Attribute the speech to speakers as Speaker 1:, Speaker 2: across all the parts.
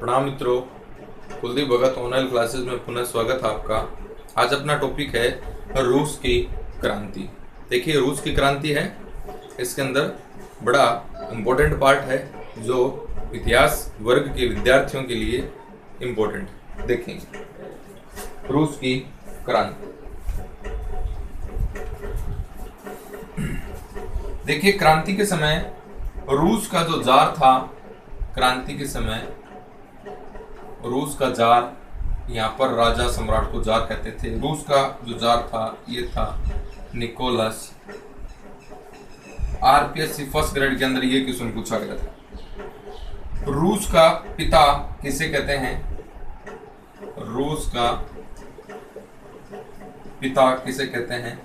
Speaker 1: प्रणाम मित्रों, कुलदीप भगत online classes में पुनः स्वागत है आपका। आज अपना टॉपिक है रूस की क्रांति। देखिए, रूस की क्रांति है, इसके अंदर बड़ा इम्पोर्टेंट पार्ट है जो इतिहास वर्ग के विद्यार्थियों के लिए इम्पोर्टेंट है। देखेंगे रूस की क्रांति। देखिए, क्रांति के समय रूस का जो जार था, क्रांति के समय रूस का जार, यहाँ पर राजा सम्राट को जार कहते थे। रूस का जो जार था ये था निकोलस। आरपीएससी फर्स्ट ग्रेड के अंदर ये क्वेश्चन पूछा गया था। रूस का पिता किसे कहते हैं? रूस का पिता किसे कहते हैं?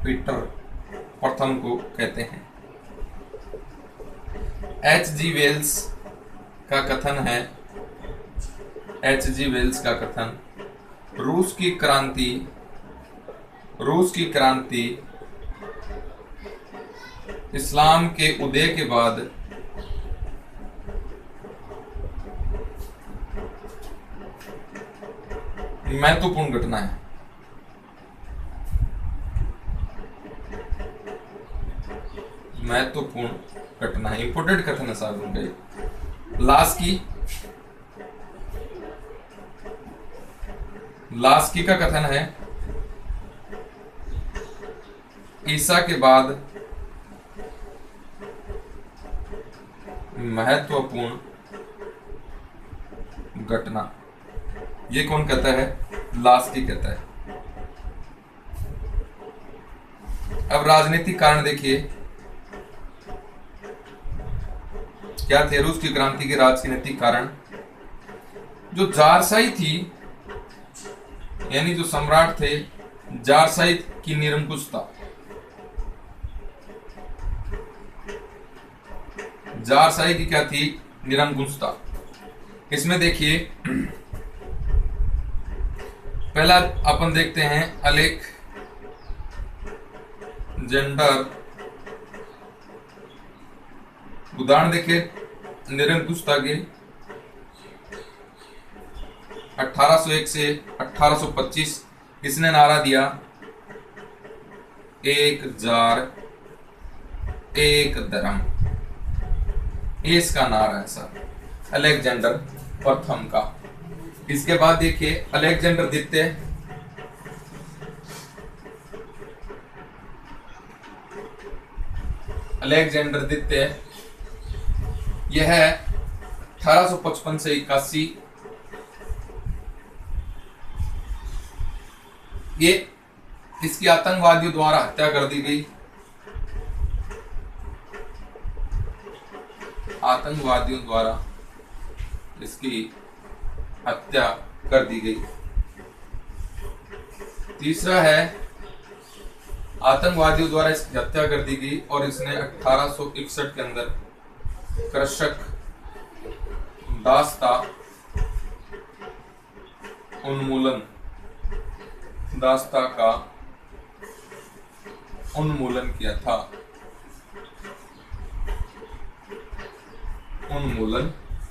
Speaker 1: पीटर प्रथम को कहते हैं। H.G. वेल्स का कथन है, H.G. वेल्स का कथन, रूस की क्रांति इस्लाम के उदय के बाद महत्वपूर्ण घटना है। महत्वपूर्ण घटना है, इंपोर्टेंट कथन है साहब उनका। लास्की का कथन है, ईसा के बाद महत्वपूर्ण घटना। ये कौन कहता है? लास्की कहता है। अब राजनीतिक कारण देखिए क्या थे रूस की क्रांति के राजनीतिक कारण। जो जारशाही थी, यानी जो सम्राट थे, जारशाही की निरंकुशता। जारशाही की क्या थी? निरंकुशता। इसमें देखिए, पहला अपन देखते हैं अलेक्जेंडर। उदाहरण देखिए निरंकुशता के 1801 से 1825 किसने नारा दिया? एक जार एक धर्म। इसका नारा है सर अलेक्जेंडर प्रथम का। इसके बाद देखिए अलेक्जेंडर द्वितीय। अलेक्जेंडर द्वितीय यह है 1855 से 81। ये इसकी आतंकवादियों द्वारा हत्या कर दी गई। आतंकवादियों द्वारा इसकी हत्या कर दी गई। तीसरा है, आतंकवादियों द्वारा इसकी हत्या कर दी गई और इसने 1861 के अंदर कृषक दास्ता उन्मूलन, दास्ता का उन्मूलन किया था। उन्मूलन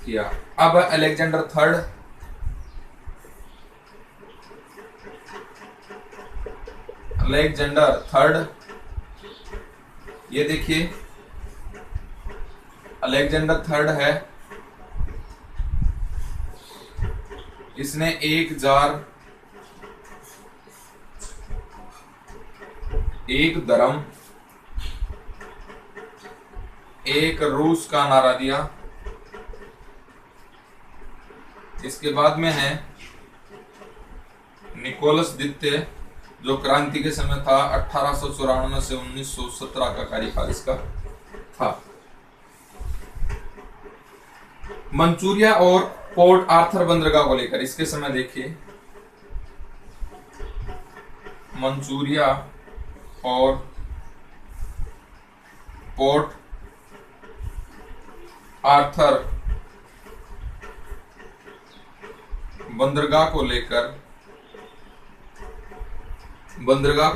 Speaker 1: किया। अब अलेक्जेंडर थर्ड। अलेक्जेंडर थर्ड, ये देखिए अलेक्जेंडर थर्ड है। इसने एक जार एक धर्म एक रूस का नारा दिया। इसके बाद में है निकोलस द्वितीय, जो क्रांति के समय था 1894 से 1917 का कार्यकाल इसका था। मंचूरिया और पोर्ट आर्थर बंदरगाह को लेकर इसके समय देखिए, मंचूरिया और पोर्ट आर्थर बंदरगाह को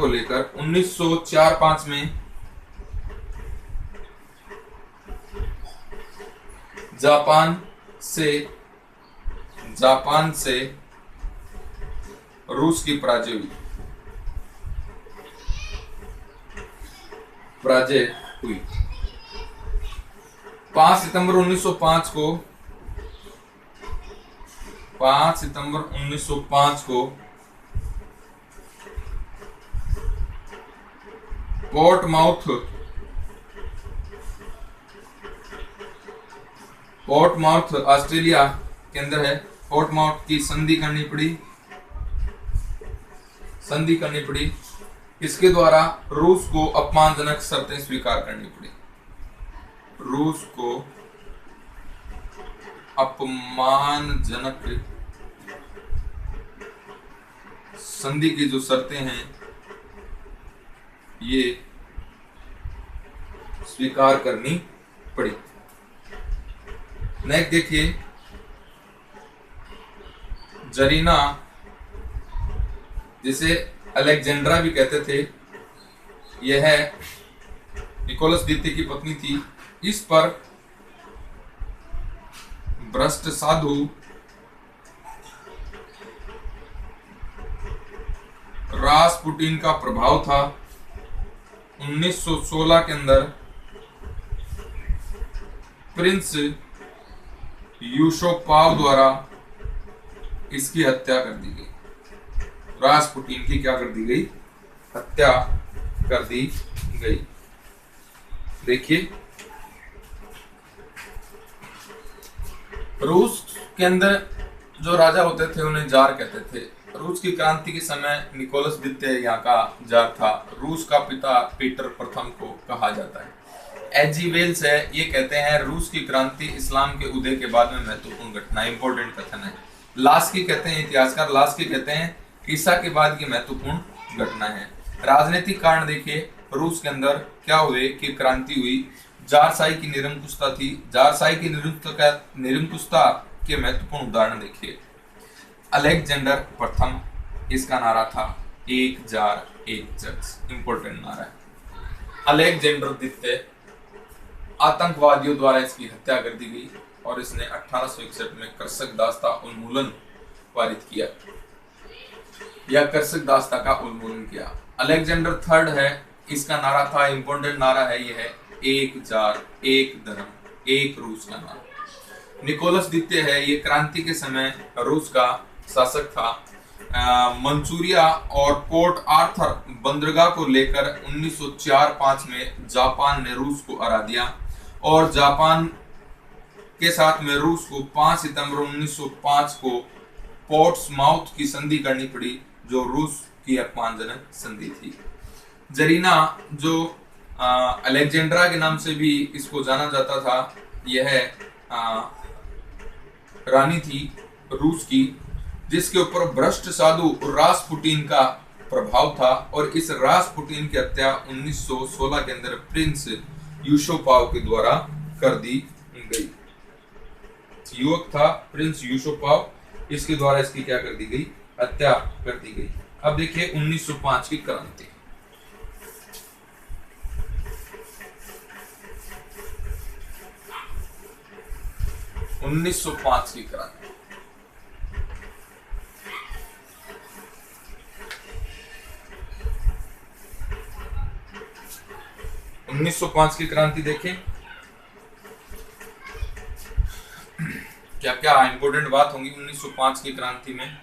Speaker 1: लेकर 1904-05 में जापान से जापान से रूस की पराजय हुई। 5 सितंबर 1905 को 5 सितंबर 1905 को पोर्टमाउथ ऑस्ट्रेलिया के अंदर है। पोर्टमाउथ की संधि करनी पड़ी। इसके द्वारा रूस को अपमानजनक शर्तें स्वीकार करनी पड़ी। रूस को अपमानजनक संधि की जो शर्तें हैं ये स्वीकार करनी पड़ी। नेक्स्ट देखिए, जरीना, जिसे अलेक्जेंड्रा भी कहते थे, यह निकोलस द्वितीय की पत्नी थी। इस पर भ्रष्ट साधु रासपुटिन का प्रभाव था। 1916 के अंदर प्रिंस यूसुपोव द्वारा इसकी हत्या कर दी गई। रासपुटिन की क्या कर दी गई? हत्या कर दी गई। देखिए, रूस के अंदर जो राजा होते थे उन्हें जार कहते थे। रूस की क्रांति के समय निकोलस द्वितीय यहाँ का जार था। रूस का पिता पीटर प्रथम को कहा जाता है। एजी वेल्स है, ये कहते हैं रूस की क्रांति इस्लाम के उदय के बाद में महत्वपूर्ण घटना, इंपॉर्टेंट कथन है। लास्की कहते हैं, इतिहासकार लास्की कहते हैं ईसा के बाद की महत्वपूर्ण घटना है। राजनीतिक कारण देखिए, रूस के अंदर क्या हुए कि क्रांति हुई। जारशाही की निरंकुशता थी। जारशाही की निरंकुशता के महत्वपूर्ण उदाहरण देखिए। अलेक्जेंडर प्रथम, इसका नारा था एक जार एक जज, इंपॉर्टेंट नारा है। अलेक्जेंडर द्वितीय, आतंकवादियों द्वारा इसकी हत्या कर दी गई और इसने 1861 में कर्षक दास्ता उन्मूलन पारित किया या कर्षक दास्ता का उन्मूलन किया। अलेक्जेंडर थर्ड है, इसका नारा था, इंपॉर्टेंट नारा है, यह है एक जार एक धर्म एक रूस का नारा। निकोलस द्वितीय है, ये क्रांति के समय रूस का शासक था। मंचूरिया और पोर्ट आर्थर बंदरगाह को लेकर 1904-05 में जापान ने रूस को हरा दिया और जापान के साथ में रूस को 5 सितंबर 1905 को पोर्ट्समाउथ की संधि करनी पड़ी, जो रूस की अपमानजनक संधि थी। जरीना, जो अलेक्जेंड्रा के नाम से भी इसको जाना जाता था, यह रानी थी रूस की, जिसके ऊपर भ्रष्ट साधु रासपुटिन का प्रभाव था और इस रासपुटिन की हत्या 1916 के अंदर प्रिंस यूसुपोव के द्वारा कर दी गई। युवक था प्रिंस यूसुपोव, इसके द्वारा इसकी क्या कर दी गई? हत्या कर दी गई। अब देखिए 1905 की क्रांति। 1905 की क्रांति। उन्नीस सौ पांच की क्रांति देखें, क्या क्या इंपोर्टेंट बात होंगी 1905 की क्रांति में।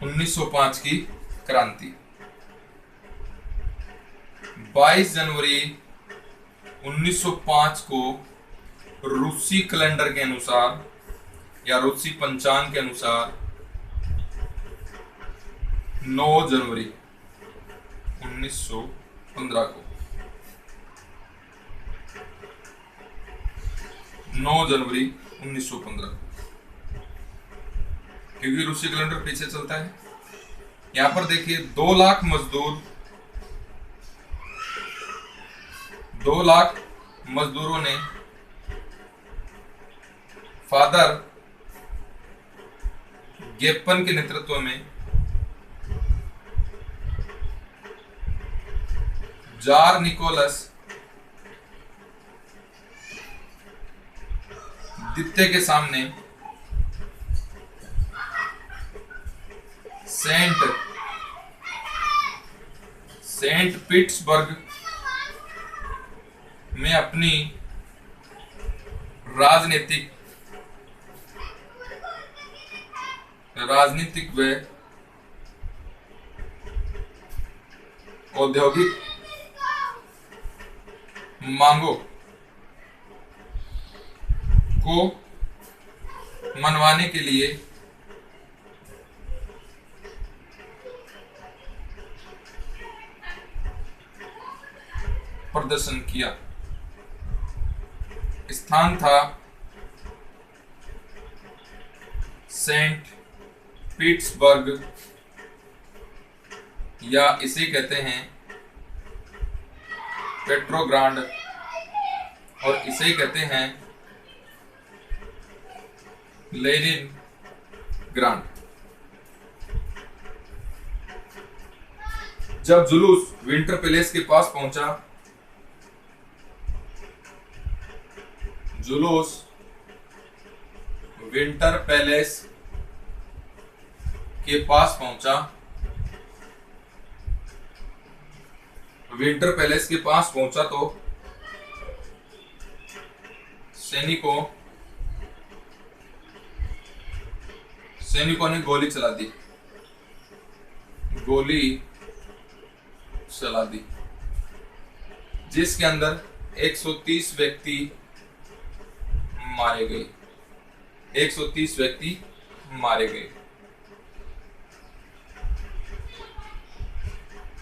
Speaker 1: 1905 की क्रांति 22 जनवरी 1905 को रूसी कैलेंडर के अनुसार या रूसी पंचांग के अनुसार 9 जनवरी 1915 को 9 जनवरी 1915 को, क्योंकि रूसी कैलेंडर पीछे चलता है। यहां पर देखिए 2 लाख मजदूर, 2 लाख मजदूरों ने फादर गेपन के नेतृत्व में जार निकोलस द्वितीय के सामने सेंट पीटर्सबर्ग में अपनी राजनीतिक व औद्योगिक मांगों को मनवाने के लिए प्रदर्शन किया। स्थान था सेंट पीटर्सबर्ग, या इसे कहते हैं पेट्रोग्राड, और इसे कहते हैं लेनिनग्राड। जब जुलूस विंटर पैलेस के पास पहुंचा, जुलूस विंटर पैलेस के पास पहुंचा, विंटर पैलेस के पास पहुंचा तो सैनिकों ने गोली चला दी, जिसके अंदर 130 व्यक्ति मारे गए। 130 व्यक्ति मारे गए।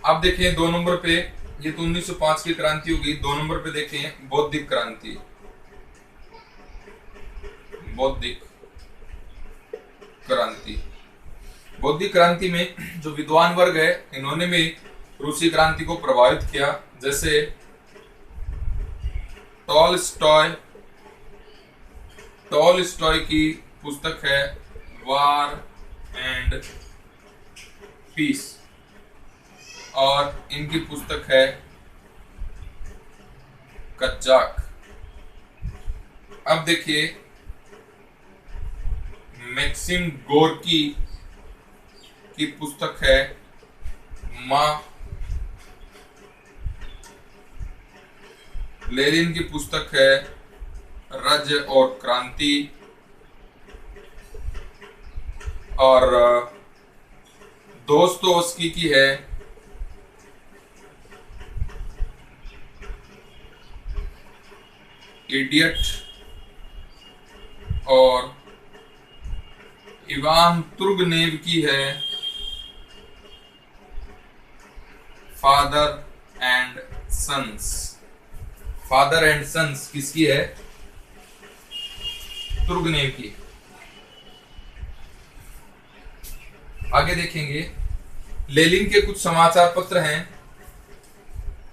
Speaker 1: अब देखें 2 नंबर पे, ये तो 1905 की क्रांति होगी। 2 नंबर पे देखें बौद्धिक क्रांति। बौद्धिक क्रांति में जो विद्वान वर्ग है, इन्होंने भी रूसी क्रांति को प्रभावित किया। जैसे टॉलस्टॉय की पुस्तक है वार एंड पीस, और इनकी पुस्तक है कच्चाक। अब देखिए मैक्सिम गोर्की की पुस्तक है माँ, लेनिन की पुस्तक है राज्य और क्रांति, और दोस्तोवस्की की है इडियट, और इवान तुर्गनेव की है फादर एंड सन्स। किसकी है? तुर्गनेव की। आगे देखेंगे लेनिन के कुछ समाचार पत्र हैं।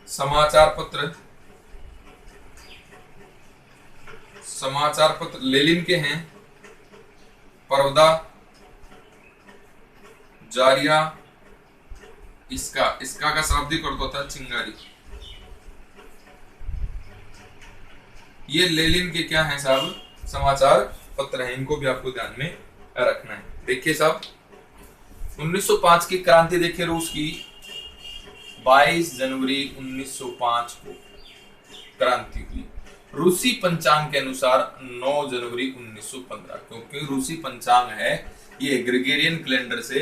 Speaker 1: समाचार पत्र लेनिन के हैं। पर्वदा, जारिया, इसका का शाब्दिक अर्थ होता है चिंगारी। ये लेनिन के क्या हैं साहब? समाचार पत्र हैं। इनको भी आपको ध्यान में रखना है। देखिए साहब 1905 की क्रांति देखिए रूस की। 22 जनवरी 1905 को क्रांति हुई। रूसी पंचांग के अनुसार 9 जनवरी 1915, क्योंकि रूसी पंचांग है ये ग्रेगोरियन कैलेंडर से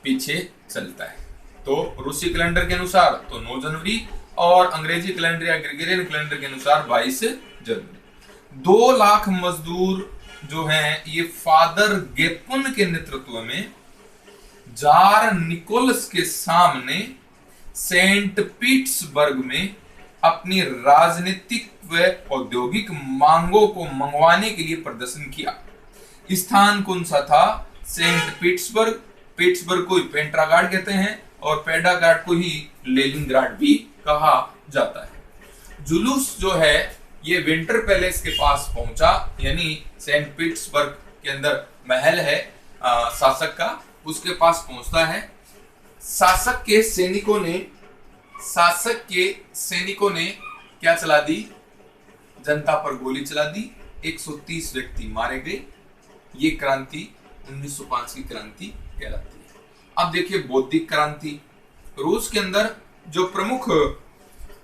Speaker 1: पीछे चलता है। तो रूसी कैलेंडर के अनुसार तो 9 जनवरी, और अंग्रेजी कैलेंडर या ग्रेगोरियन कैलेंडर के अनुसार 22 जनवरी। 2 लाख मजदूर जो हैं ये फादर गेपुन के नेतृत्व में जार निकोलस के सामने सेंट पीटर्सबर्ग में अपनी राजनीतिक व औद्योगिक मांगों को मंगवाने के लिए प्रदर्शन किया। स्थान कौन सा था? Saint Petersburg. पीटर्सबर्ग को पेट्रोग्राड कहते हैं, और पेट्रोग्राड को ही लेनिनग्राड भी कहा जाता है। जुलूस जो है ये विंटर पैलेस के पास पहुंचा, यानी सेंट पीटर्सबर्ग के अंदर महल है शासक का, उसके पास पहुंचता है। शासक के सैनिकों ने क्या चला दी? जनता पर गोली चला दी। 130 व्यक्ति मारे गए। ये क्रांति 1905 की क्रांति कहलाती है। अब देखिए बौद्धिक क्रांति। रूस के अंदर जो प्रमुख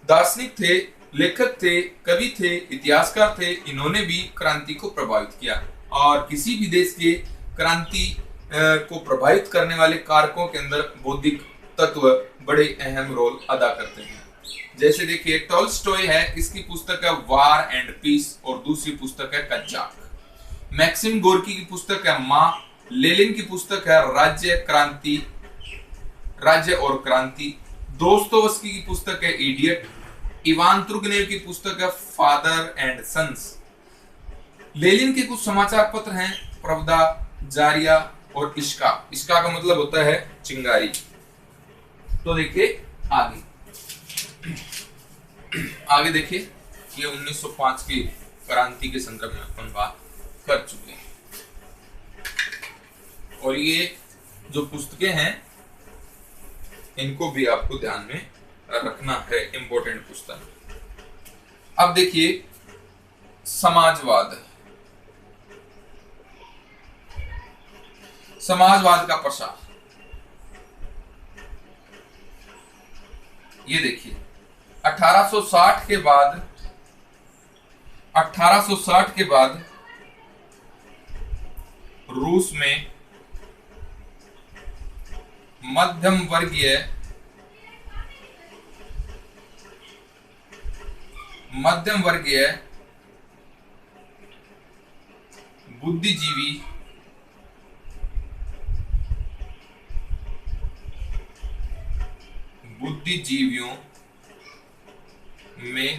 Speaker 1: दार्शनिक थे, लेखक थे, कवि थे, इतिहासकार थे, इन्होंने भी क्रांति को प्रभावित किया। और किसी भी देश के क्रांति को प्रभावित करने वाले कारकों के अंदर बौद्धिक तत्व बड़े अहम रोल अदा करते हैं। जैसे देखिए टॉल्स्टॉय है, इसकी पुस्तक है वार एंड पीस और दूसरी पुस्तक है कच्चाक। मैक्सिम गोर्की की पुस्तक है माँ। लेनिन की पुस्तक है राज्य और क्रांति। दोस्तोवस्की की पुस्तक है इडियट। इवान तुर्गनेव की पुस्तक है फादर एंड सन्स। लेनिन के कुछ समाचार पत्र हैं प्रवदा, जारिया और इश्का। इश्का का मतलब होता है चिंगारी। तो देखिए आगे देखिए, ये 1905 की क्रांति के संदर्भ में अपन बात कर चुके हैं। और ये जो पुस्तकें हैं इनको भी आपको ध्यान में रखना है, इंपॉर्टेंट पुस्तक। अब देखिए समाजवाद का प्रसार। ये देखिए 1860 के बाद रूस में मध्यम वर्गीय बुद्धिजीवियों में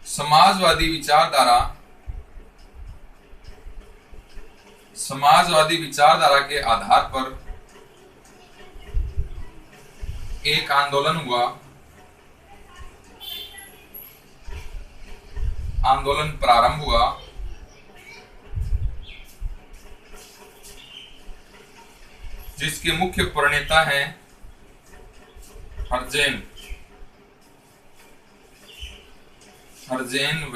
Speaker 1: समाजवादी विचारधारा के आधार पर एक आंदोलन प्रारंभ हुआ जिसके मुख्य प्रणेता हैं हर्जेन व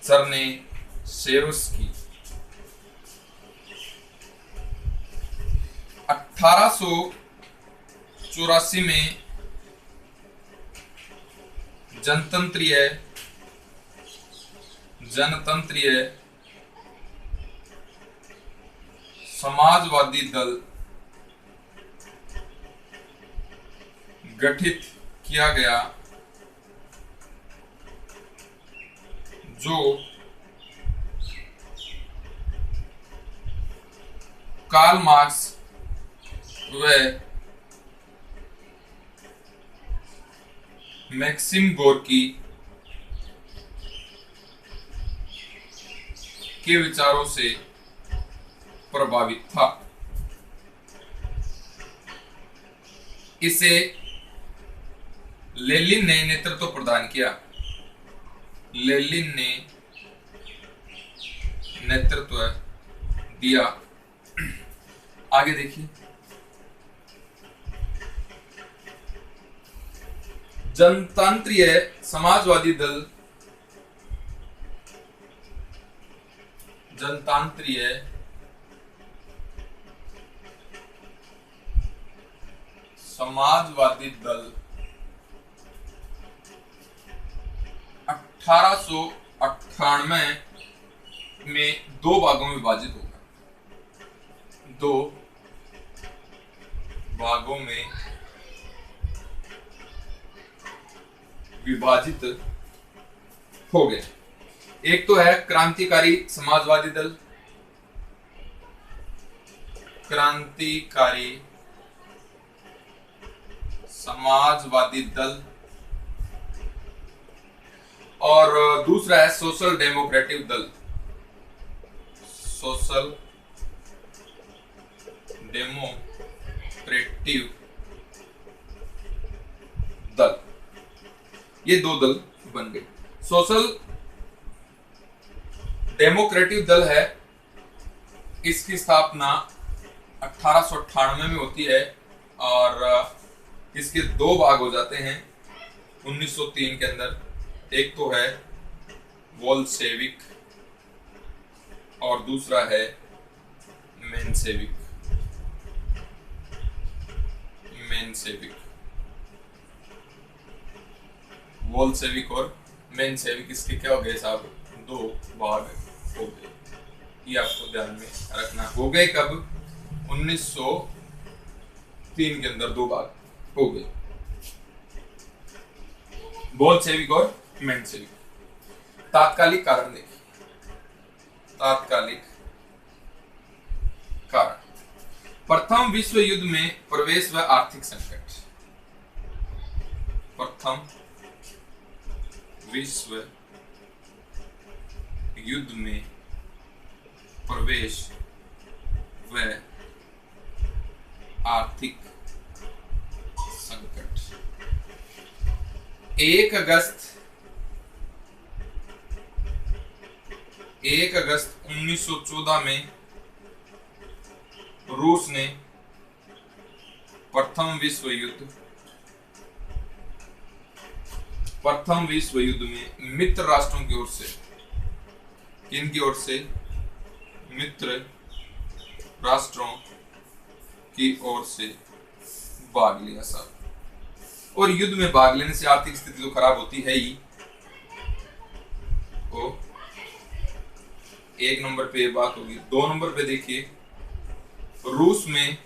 Speaker 1: चर्नेशेव्स्की। 1884 में जनतंत्रीय समाजवादी दल गठित किया गया जो कार्ल मार्क्स व मैक्सिम गोर्की के विचारों से प्रभावित था। इसे लेनिन ने नेतृत्व प्रदान किया। लेनिन ने नेतृत्व दिया। आगे देखिए जनतांत्रिक समाजवादी दल समाजवादी दल 1898 में दो भागों में विभाजित होगा। दो भागों में विभाजित हो गए। एक तो है क्रांतिकारी समाजवादी दल, क्रांतिकारी समाजवादी दल, और दूसरा है सोशल डेमोक्रेटिक दल, सोशल डेमोक्रेटिव दल। ये दो दल बन गए। सोशल डेमोक्रेटिक दल है, इसकी स्थापना 1898 में होती है और इसके दो भाग हो जाते हैं। 1903 के अंदर, एक तो है बोल्शेविक और दूसरा है मेंशेविक। बोल्शेविक और मेंशेविक, इसके क्या हो गए साहब, दो भाग हो गए। ये आपको ध्यान में रखना। हो गए कब, 1903 के अंदर दो भाग हो गए, बोल्शेविक और मेंशेविक। तात्कालिक कारण देखिए, तात्कालिक कारण, प्रथम विश्व युद्ध में प्रवेश व आर्थिक संकट। प्रथम विश्व युद्ध में प्रवेश व आर्थिक संकट। 1 अगस्त 1914 में रूस ने प्रथम विश्व युद्ध में मित्र राष्ट्रों की ओर से, किनकी ओर से, मित्र राष्ट्रों की ओर से भाग लिया साहब। और युद्ध में भाग लेने से आर्थिक स्थिति तो खराब होती है ही। तो 1 नंबर पे ये बात होगी। 2 नंबर पे देखिए, रूस में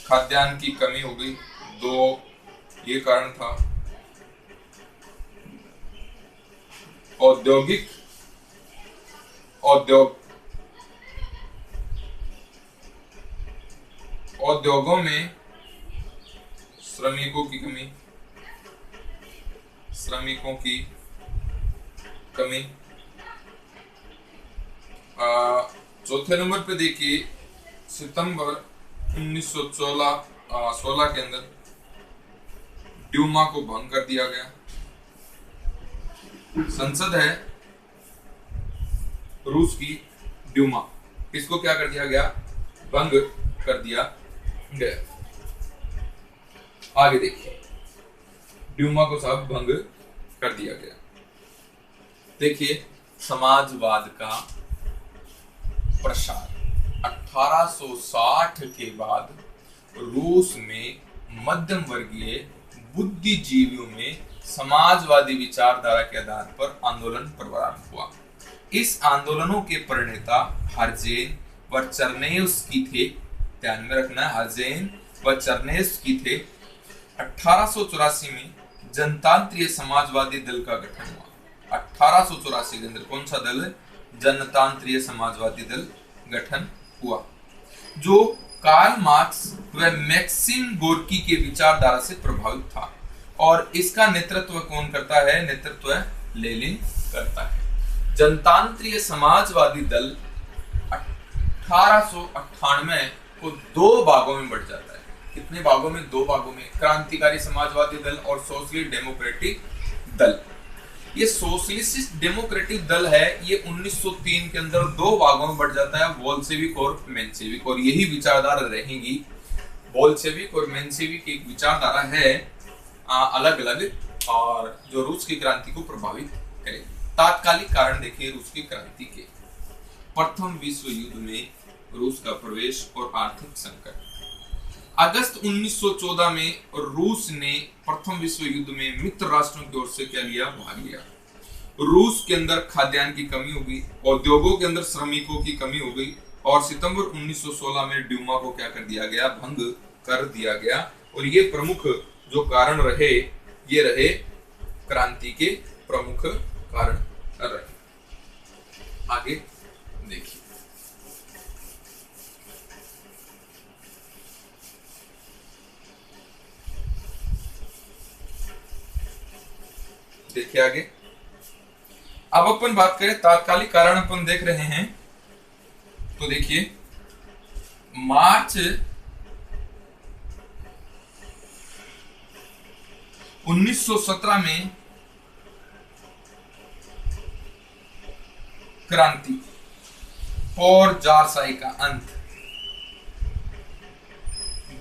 Speaker 1: खाद्यान्न की कमी हो गई। 2 ये कारण था। उद्योगों में श्रमिकों की कमी। चौथे नंबर पे देखिए, सितंबर 1916 के अंदर ड्यूमा को भंग कर दिया गया। संसद है रूस की ड्यूमा, इसको क्या कर दिया गया, भंग कर दिया गया। आगे देखिए, ड्यूमा को सब भंग कर दिया गया। देखिए, समाजवाद का प्रसार 1860 के बाद रूस में मध्यम वर्गीय बुद्धिजीवियों में समाजवादी विचारधारा के आधार पर आंदोलन प्रारंभ हुआ। इस आंदोलनों के प्रणेता हर्जेन व चर्नेवस्की थे। ध्यान में रखना, हर्जेन व चर्नेवस्की थे। 1884 में जनतांत्रिक समाजवादी दल का गठन हुआ। 1884 के अंदर कौन सा दल, जनतांत्रिक समाजवादी दल गठन हुआ, जो कार्ल मार्क्स व मैक्सिम गोर्की के विचारधारा से प्रभावित था। और इसका नेतृत्व कौन करता है, नेतृत्व लेनिन करता है। जनतांत्रिक समाजवादी दल 1898 को 2 भागों में बढ़ जाता है। कितने भागों में, 2 भागों में। क्रांतिकारी समाजवादी दल और सोशलिस्ट डेमोक्रेटिक दल। ये सोशलिस्ट डेमोक्रेटिक दल है, ये 1903 के अंदर 2 भागों में बढ़ जाता है, बोल्शेविक और मेंशेविक। और यही विचारधारा रहेंगी। बोल्शेविक और मेंशेविक की विचारधारा है अलग अलग, और जो रूस की क्रांति को प्रभावित करेगी। तात्कालिक कारण देखिए रूस की क्रांति के, प्रथम विश्व युद्ध में रूस का प्रवेश और आर्थिक संकट। अगस्त 1914 में रूस ने प्रथम विश्व युद्ध में मित्र राष्ट्रों की ओर से क्या लिया, भाग लिया। रूस के अंदर खाद्यान्न की कमी हो गई, उद्योगों के अंदर श्रमिकों की कमी हो गई, और सितंबर 1916 में ड्यूमा को क्या कर दिया गया, भंग कर दिया गया। और ये प्रमुख जो कारण रहे, ये रहे क्रांति के प्रमुख कारण रहे। आगे देखिए, देखिए आगे। अब अपन बात करें तात्कालिक कारण, अपन देख रहे हैं तो देखिए, मार्च 1917 में क्रांति और जारशाही का अंत,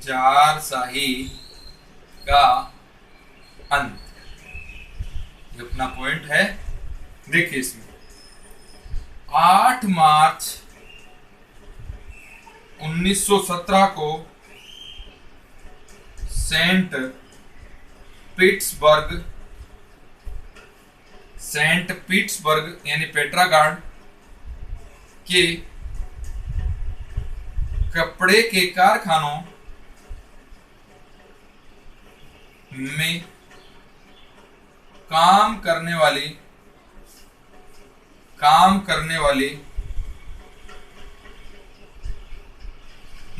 Speaker 1: जारशाही का अंत। ये अपना पॉइंट है। देखिए इसमें 8 मार्च 1917 को सेंट पीट्सबर्ग यानी पेट्रागार्ड के कपड़े के कारखानों में काम करने वाली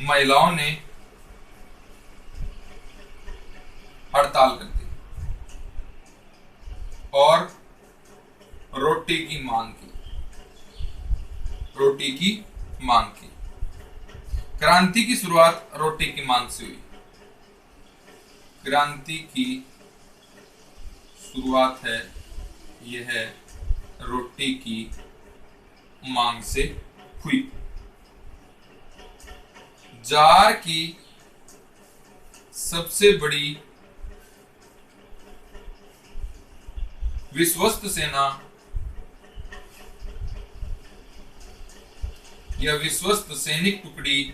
Speaker 1: महिलाओं ने हड़ताल कर दी और रोटी की मांग की। क्रांति की शुरुआत रोटी की मांग से हुई। क्रांति की शुरुआत है यह रोटी की मांग से हुई। जार की सबसे बड़ी विश्वस्त सेना या विश्वस्त सैनिक टुकड़ी,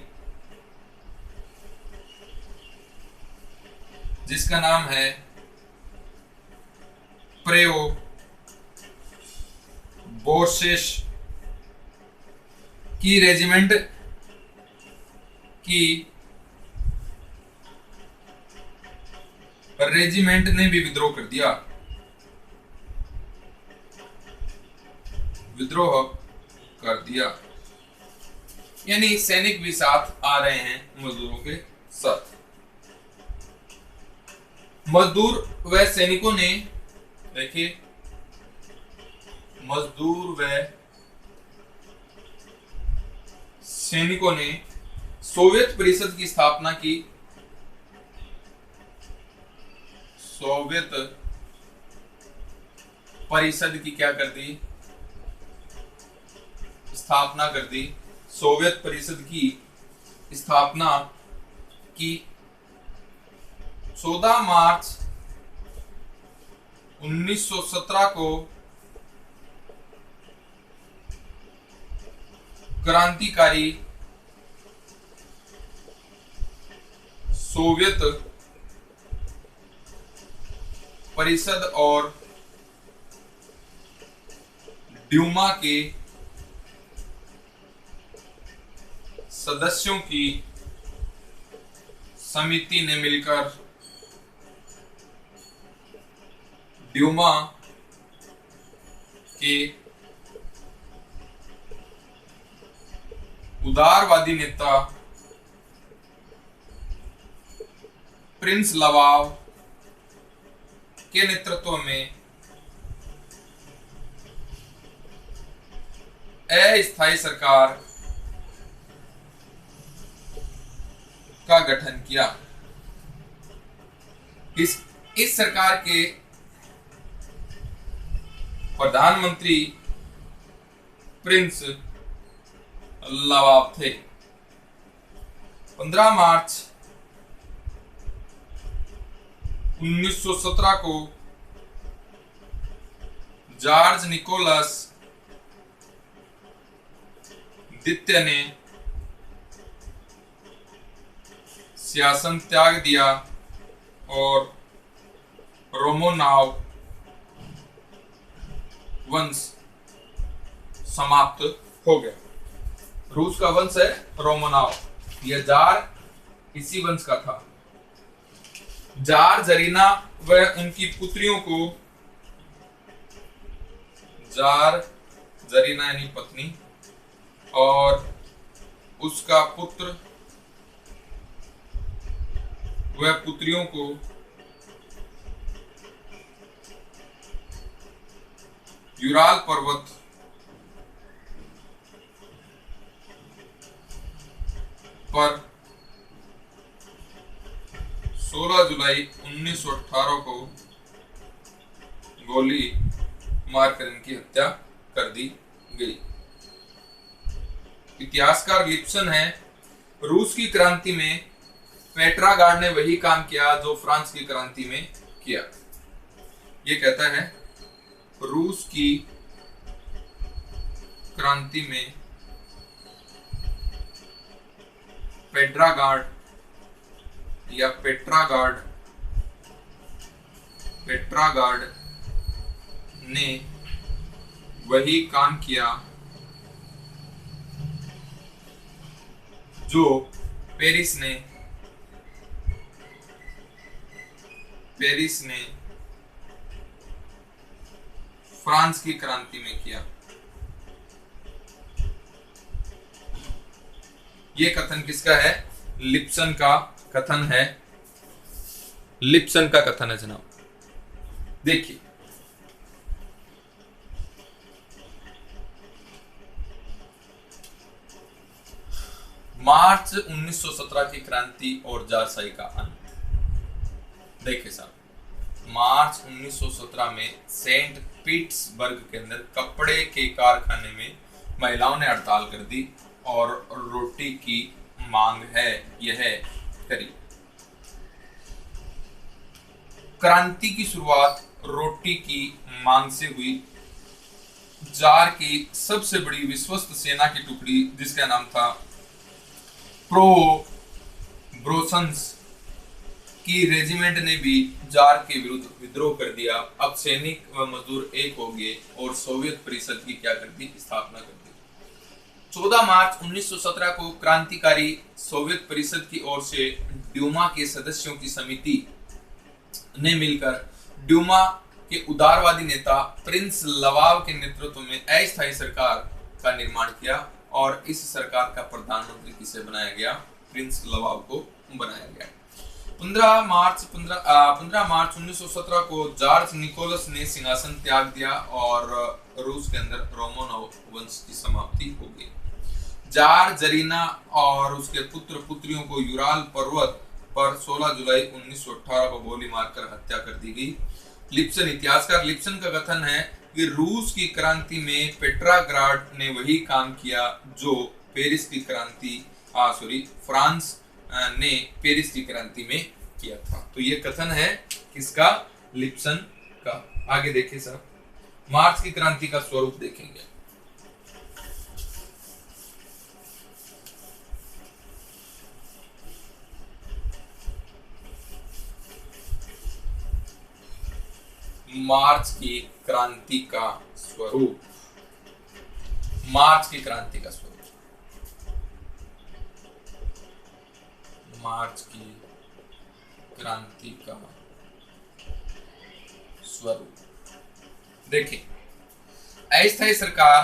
Speaker 1: जिसका नाम है प्रेओ बोर्शेस की रेजिमेंट ने भी विद्रोह कर दिया। यानी सैनिक भी साथ आ रहे हैं मजदूरों के साथ। मजदूर व सैनिकों ने, देखिए, मजदूर व सैनिकों ने सोवियत परिषद की स्थापना की। सोवियत परिषद की क्या कर दी? स्थापना कर दी। सोवियत परिषद की स्थापना की 14 मार्च 1917 को क्रांतिकारी सोवियत परिषद और ड्यूमा के सदस्यों की समिति ने मिलकर ड्यूमा के उदारवादी नेता प्रिंस लवाव के नेतृत्व में अस्थायी सरकार का गठन किया। इस सरकार के प्रधानमंत्री प्रिंस लवाब थे। 15 मार्च 1917 को जॉर्ज निकोलस द्वितीय ने शासन त्याग दिया और रोमानोव वंश समाप्त हो गया। रूस का वंश है रोमानोव, यह जार इसी वंश का था। जार जरीना व उनकी पुत्रियों को, जार जरीना यानी पत्नी और उसका पुत्र वह पुत्रियों को यूराल पर्वत पर 16 जुलाई 1918 को गोली मारकर इनकी हत्या कर दी गई। इतिहासकार लिप्सन है, रूस की क्रांति में पेट्रा गार्ड ने वही काम किया जो फ्रांस की क्रांति में किया। ये कहता है रूस की क्रांति में पेट्रा गार्ड या पेट्रा गार्ड ने वही काम किया जो पेरिस ने फ्रांस की क्रांति में किया। ये कथन किसका है? लिप्सन का कथन है। लिप्सन का कथन है जनाब। देखिए मार्च 1917 की क्रांति और जारशाही का अंत। देखिए साहब, मार्च 1917 में सेंट पीटर्सबर्ग के अंदर कपड़े के कारखाने में महिलाओं ने हड़ताल कर दी और रोटी की मांग है यह करी। क्रांति की शुरुआत रोटी की मांग से हुई। जार की सबसे बड़ी विश्वस्त सेना की टुकड़ी जिसका नाम था प्रोब्रोसन्स की रेजिमेंट ने भी जार के विरुद्ध विद्रोह कर दिया। अब सैनिक व मजदूर एक हो गए और सोवियत परिषद की क्या कर दी? स्थापना कर दी। 14 मार्च 1917 को क्रांतिकारी सोवियत परिषद की ओर से ड्यूमा के सदस्यों की समिति ने मिलकर ड्यूमा के उदारवादी नेता प्रिंस लवाव के नेतृत्व में अस्थायी सरकार का निर्माण किया और इस सरकार का प्रधानमंत्री किसे बनाया गया? प्रिंस लवाव को बनाया गया। 15 मार्च 1917 को जॉर्ज निकोलस ने सिंहासन त्याग दिया और रूस के अंदर रोमानोव वंश की समाप्ति हो गई। जार जरीना और उसके पुत्र पुत्रियों को यूराल पर्वत पर 16 जुलाई 1918 को गोली मारकर हत्या कर दी गई। लिप्सन, इतिहासकार लिप्सन का कथन है कि रूस की क्रांति में पेट्राग्राड ने वही काम किया जो पेरिस की क्रांति फ्रांस ने पेरिस की क्रांति में किया था। तो ये कथन है किसका? लिप्सन का। आगे देखिए सर, मार्च की क्रांति का स्वरूप देखेंगे। मार्च की क्रांति का स्वरूप। मार्च की क्रांति का स्वरूप। मार्च की क्रांति का स्वरूप देखिए, अस्थायी सरकार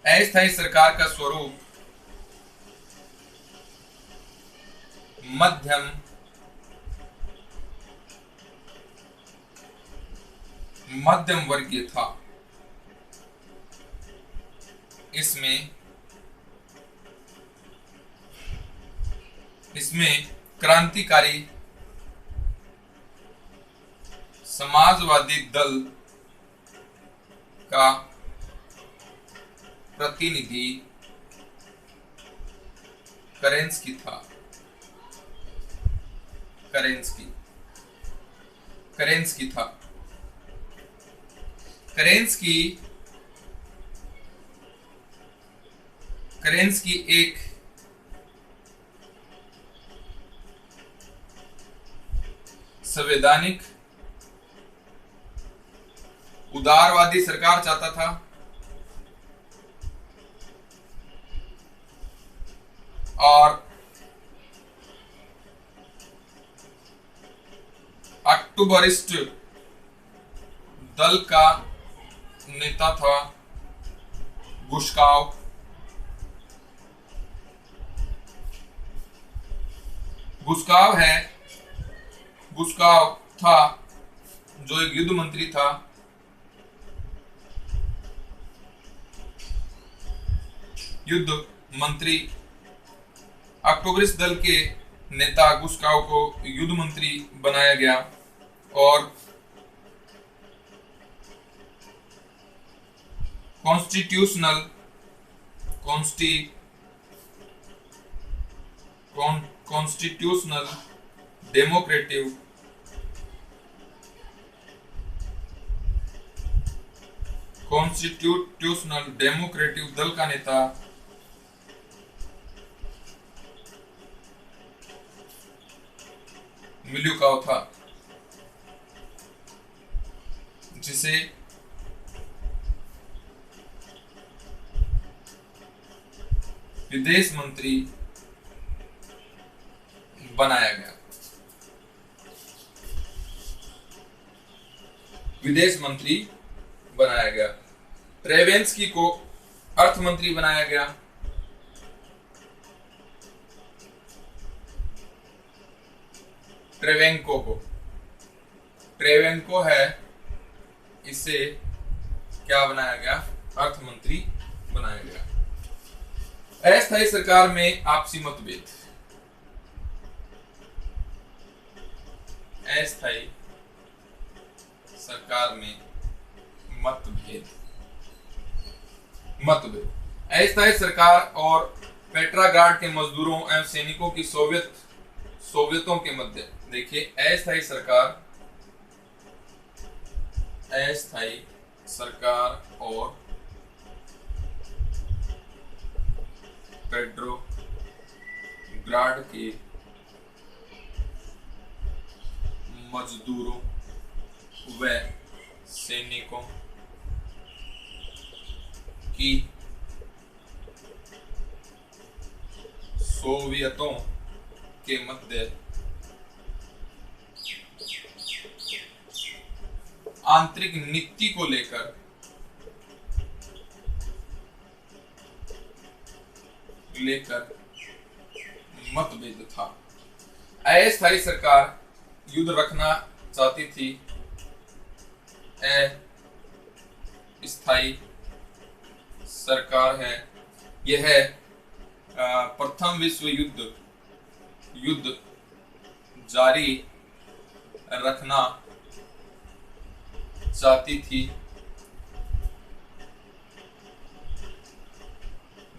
Speaker 1: अस्थायी सरकार का स्वरूप मध्यम वर्गीय था। इसमें क्रांतिकारी समाजवादी दल का प्रतिनिधि करेंस्की था। करेंस्की एक संवैधानिक उदारवादी सरकार चाहता था और अक्टूबरिस्ट दल का नेता था गुस्ताव। गुस्ताव था जो एक युद्ध मंत्री था। अक्टूबरिस्ट दल के नेता गुस्ताव को युद्ध मंत्री बनाया गया और कॉन्स्टिट्यूशनल कॉन्स्टिट्यूशनल डेमोक्रेटिव दल का नेता मिल्युकाव था, जिसे विदेश मंत्री बनाया गया। विदेश मंत्री बनाया गया। ट्रेवेंस्की को अर्थ मंत्री बनाया गया। ट्रेवेंको है, इसे क्या बनाया गया? अर्थ मंत्री बनाया गया। अस्थायी सरकार में आपसी मतभेद। अस्थायी सरकार में मतभेद। अस्थायी सरकार और पेट्राग्राड के मजदूरों एवं सैनिकों की सोवियतों के मध्य। देखिए, अस्थायी सरकार और पेट्रोग्राड के मजदूरों व सैनिकों की सोवियतों के मध्य आंतरिक नीति को लेकर मतभेद था। अस्थायी सरकार युद्ध रखना चाहती थी। अस्थायी सरकार है, यह प्रथम विश्व युद्ध जारी रखना चाहती थी,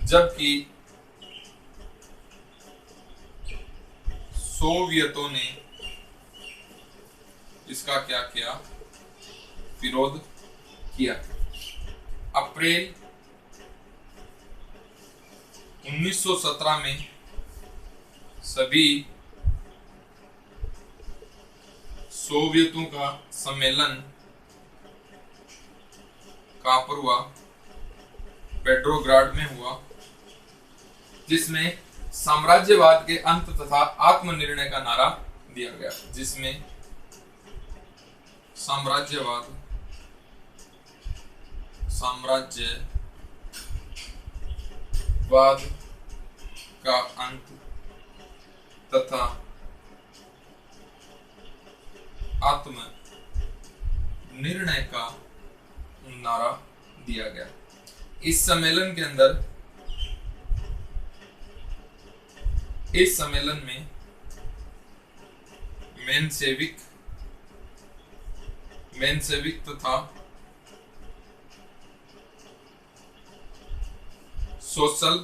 Speaker 1: जबकि सोवियतों ने इसका क्या किया? विरोध किया। अप्रैल 1917 में सभी सोवियतों का सम्मेलन कहां पर हुआ? पेट्रोग्राड में हुआ, जिसमें साम्राज्यवाद के अंत तथा आत्मनिर्णय का नारा दिया गया। जिसमें साम्राज्यवाद का अंत तथा आत्मनिर्णय का नारा दिया गया। इस सम्मेलन में मेंशेविक तथा सोशल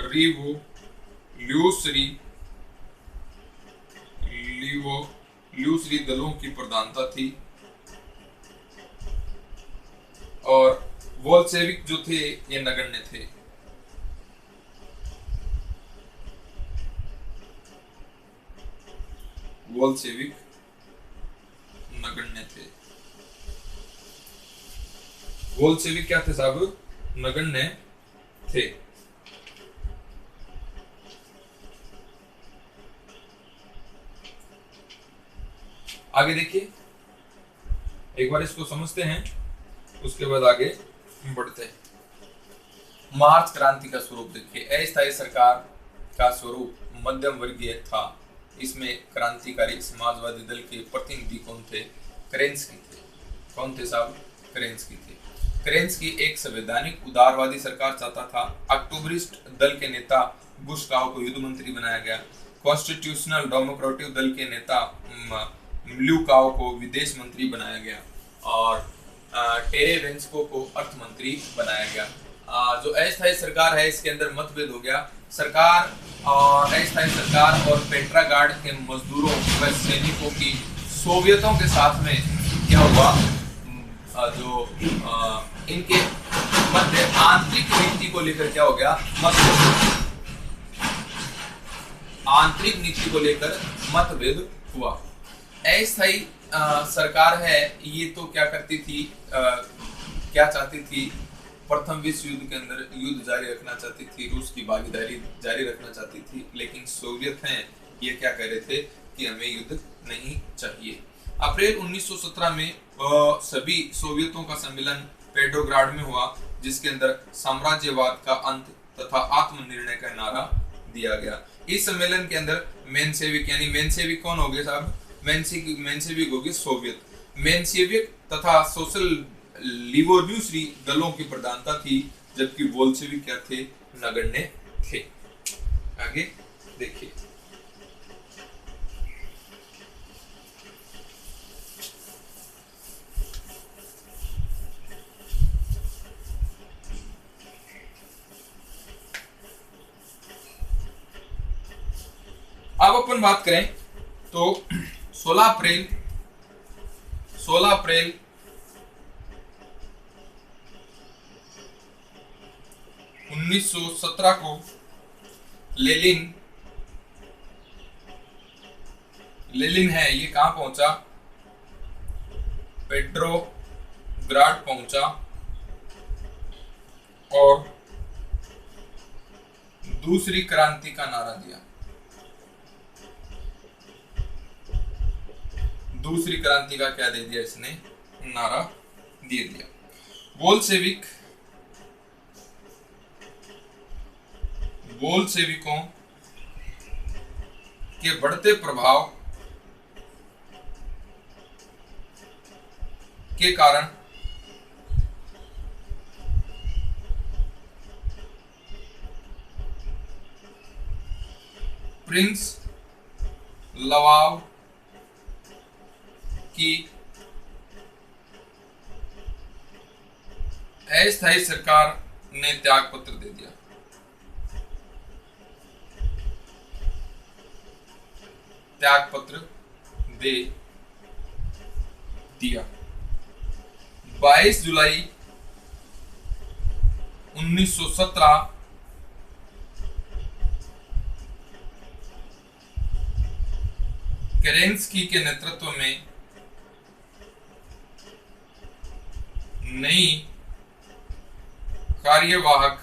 Speaker 1: रिवोल्यूशनरी दलों की प्रधानता थी, और बोल्शेविक जो थे ये नगण्य थे। बोल्शेविक नगण्य थे। बोल्शेविक क्या थे साहब? नगण्य थे। आगे देखिए, एक बार इसको समझते हैं, उसके बाद आगे बढ़ते हैं। मार्च क्रांति का स्वरूप देखिए। अस्थायी सरकार का स्वरूप मध्यम वर्गीय था। इसमें क्रांतिकारी समाजवादी दल के प्रतिनिधि कौन थे? केरेंस्की थे। कौन थे साहब? केरेंस्की थे। केरेंस्की एक संवैधानिक उदारवादी सरकार चाहता था। अक्टूबरिस्ट दल के नेता बुशकाव को युद्ध मंत्री बनाया गया। कॉन्स्टिट्यूशनल डेमोक्रेटिव दल के नेता मिल्युकाव को विदेश मंत्री बनाया गया। और टेरेवेंस्को को अर्थ मंत्री बनाया गया। जो अस्थायी सरकार है इसके अंदर मतभेद हो गया। सरकार और अस्थायी सरकार और पेट्रागार्ड के मजदूरों व सैनिकों की सोवियतों के साथ में क्या हुआ, जो इनके मध्य आंतरिक नीति को लेकर क्या हो गया, आंतरिक नीति को लेकर मतभेद हुआ। अस्थायी सरकार है ये तो क्या करती थी, क्या चाहती थी, प्रथम विश्व युद्ध के अंदर युद्ध जारी रखना चाहती थी, रूस की भागीदारी जारी रखना चाहती थी, लेकिन सोवियत हैं ये क्या कह रहे थे कि हमें युद्ध नहीं चाहिए। अप्रैल 1917 में सभी सोवियतों का सम्मेलन पेट्रोग्राड में हुआ, जिसके अंदर साम्राज्यवाद का अंत तथा आत्मनिर्णय का नारा दिया गया। इस सम्मेलन के अंदर मेंशेविक, यानी मेंशेविक कौन हो गए साहब, मेंशेविक हो गए सोवियत, मेंशेविक तथा सोशल लिबोर्ड्यूसरी दलों की प्रधानता थी, जबकि बोल्शेविक क्या थे, नगण्य थे। आगे देखिए, अब अपन बात करें तो 16 अप्रैल 1917 को लेनिन है ये कहां पहुंचा, पेट्रोग्राड पहुंचा और दूसरी क्रांति का नारा दिया। दूसरी क्रांति का क्या दे दिया इसने, नारा दे दिया। बोल्शेविकों के बढ़ते प्रभाव के कारण प्रिंस लवाव की अस्थायी सरकार ने त्याग पत्र दे दिया। त्याग पत्र दे दिया। 22 जुलाई 1917 केरेंस्की के नेतृत्व में नई कार्यवाहक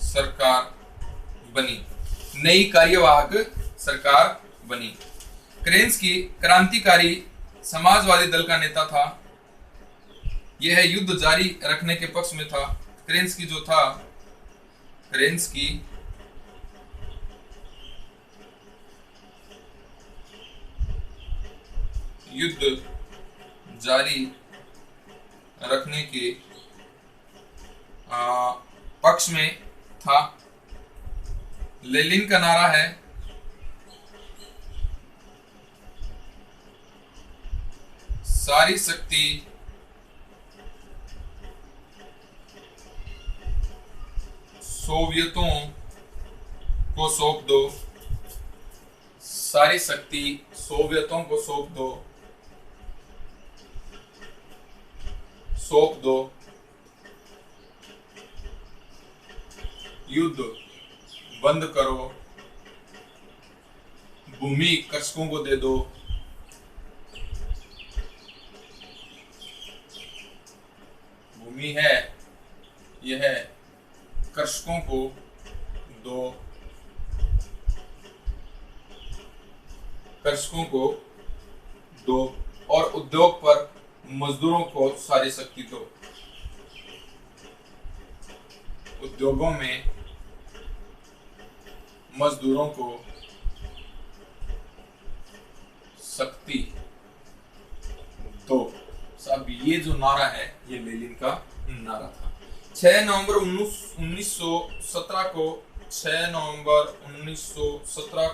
Speaker 1: सरकार बनी। केरेंस्की क्रांतिकारी समाजवादी दल का नेता था। यह युद्ध जारी रखने के पक्ष में था। केरेंस्की युद्ध जारी रखने के पक्ष में था। लेनिन का नारा है सारी शक्ति सोवियतों को सौंप दो, सारी शक्ति सोवियतों को सौंप दो, युद्ध बंद करो, भूमि कृषकों को दे दो, भूमि है यह कृषकों को दो और उद्योग पर मजदूरों को सारी शक्ति दो। उद्योगों में मजदूरों को शक्ति दो। अब ये जो नारा है ये लेनिन का नारा था। 6 नवंबर 1917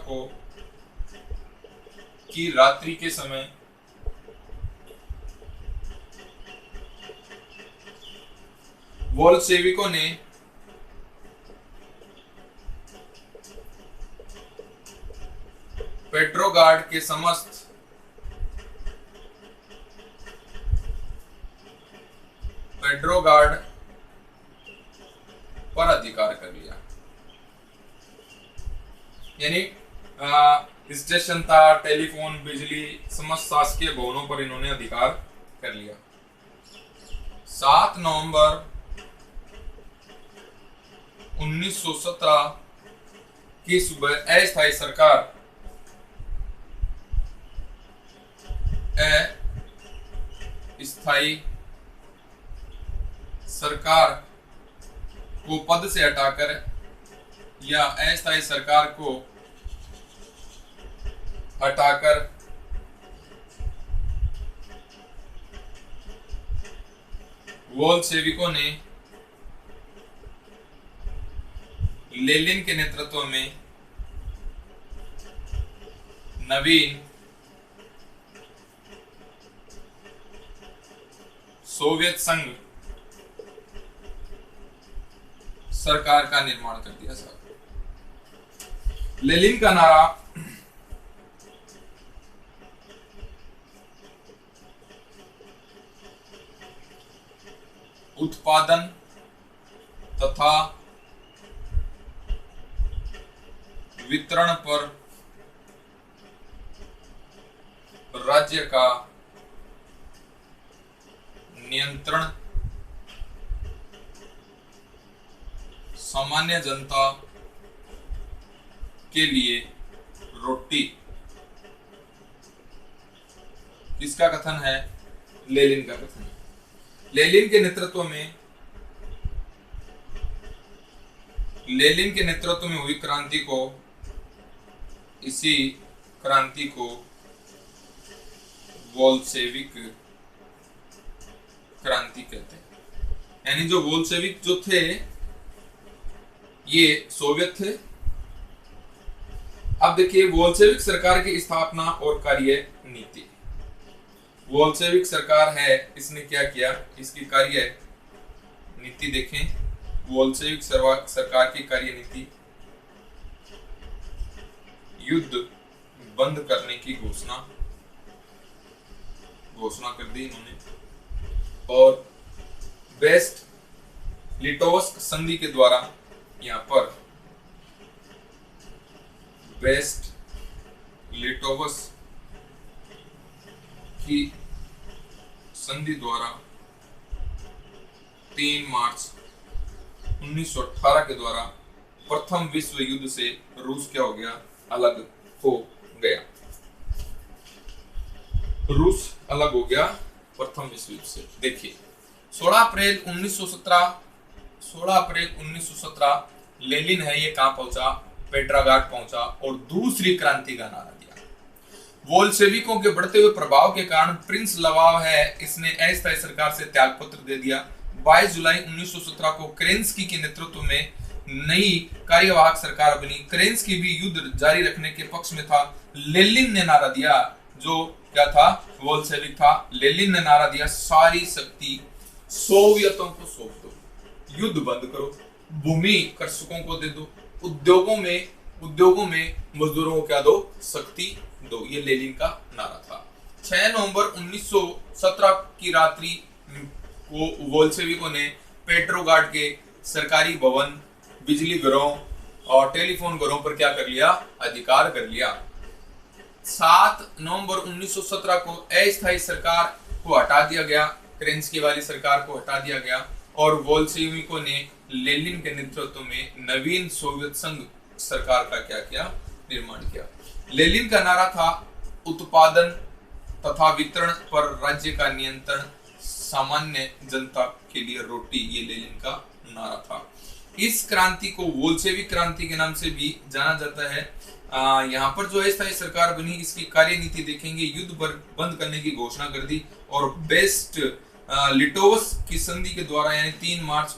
Speaker 1: को की रात्रि के समय बोल्शेविकों ने पेट्रोग्राड के समस्त पेट्रोग्राड पर अधिकार कर लिया। यानी स्टेशन था, टेलीफोन, बिजली, समस्त शासकीय भवनों पर इन्होंने अधिकार कर लिया। 7 नवंबर 1917 की सुबह अस्थायी सरकार को पद से हटाकर या अस्थायी सरकार को हटाकर बोल्शेविकों ने लेनिन के नेतृत्व में नवीन सोवियत संघ सरकार का निर्माण कर दिया। साहब लेनिन का नारा उत्पादन तथा वितरण पर राज्य का नियंत्रण, सामान्य जनता के लिए रोटी। किसका कथन है? लेनिन का कथन है। लेनिन के नेतृत्व में हुई क्रांति को, इसी क्रांति को बोल्शेविक क्रांति कहते हैं। यानी जो बोल्शेविक जो थे ये सोवियत थे। अब देखिए बोल्शेविक सरकार की स्थापना और कार्य नीति। बोल्शेविक सरकार है, इसने क्या किया, इसकी कार्य नीति देखें। बोल्शेविक सरकार की कार्य नीति, युद्ध बंद करने की घोषणा कर दी इन्होंने, और वेस्ट लिटोवस्क संधि के द्वारा, यहाँ पर वेस्ट लिटोवस्क की संधि द्वारा 3 मार्च 1918 के द्वारा प्रथम विश्व युद्ध से रूस क्या हो गया, अलग हो गया। रूस अलग हो गया प्रथम विश्व युद्ध से। देखिए 16 अप्रैल 1917 लेनिन है ये कहां पहुंचा, पेट्रोग्राड पहुंचा और दूसरी क्रांति का नारा दिया। बोल्शेविकों के बढ़ते हुए प्रभाव के कारण प्रिंस लवाव है, इसने अस्थायी सरकार से त्यागपत्र दे दिया। 22 जुलाई 1917 को केरेंस्की के नेतृत्व में नई कार्यवाहक सरकार बनी। केरेंस्की भी युद्ध जारी रखने के पक्ष में था। लेनिन ने नारा दिया, जो क्या था, बोल्शेविक था। लेनिन ने नारा दिया, सारी शक्ति सोवियतों को सौंप दो, युद्ध बंद करो, भूमि कृषकों को दे दो, उद्योगों में मजदूरों को क्या दो, शक्ति दो। ये लेनिन का नारा था। 6 नवंबर 1917 की रात्रि को बोल्शेविकों ने पेट्रोग्राड के सरकारी भवन, बिजली घरों और टेलीफोन घरों पर क्या कर लिया, अधिकार कर लिया। 7 नवंबर 1917 को अस्थायी सरकार को हटा दिया गया, केरेंस्की वाली सरकार को हटा दिया गया और बोल्शेविकों ने लेनिन के नेतृत्व में नवीन सोवियत संघ सरकार का क्या किया, निर्माण किया। लेनिन का नारा था उत्पादन तथा वितरण पर राज्य का नियंत्रण, सामान्य जनता के लिए रोटी। ये लेनिन का नारा था। इस क्रांति को बोल्शेविक क्रांति के नाम से भी जाना जाता है। यहाँ पर जो अस्थायी सरकार बनी, इसकी कार्यनीति देखेंगे, युद्ध बंद करने की घोषणा कर दी और बेस्ट लिटोवस्क की संधि के द्वारा यानी 3 मार्च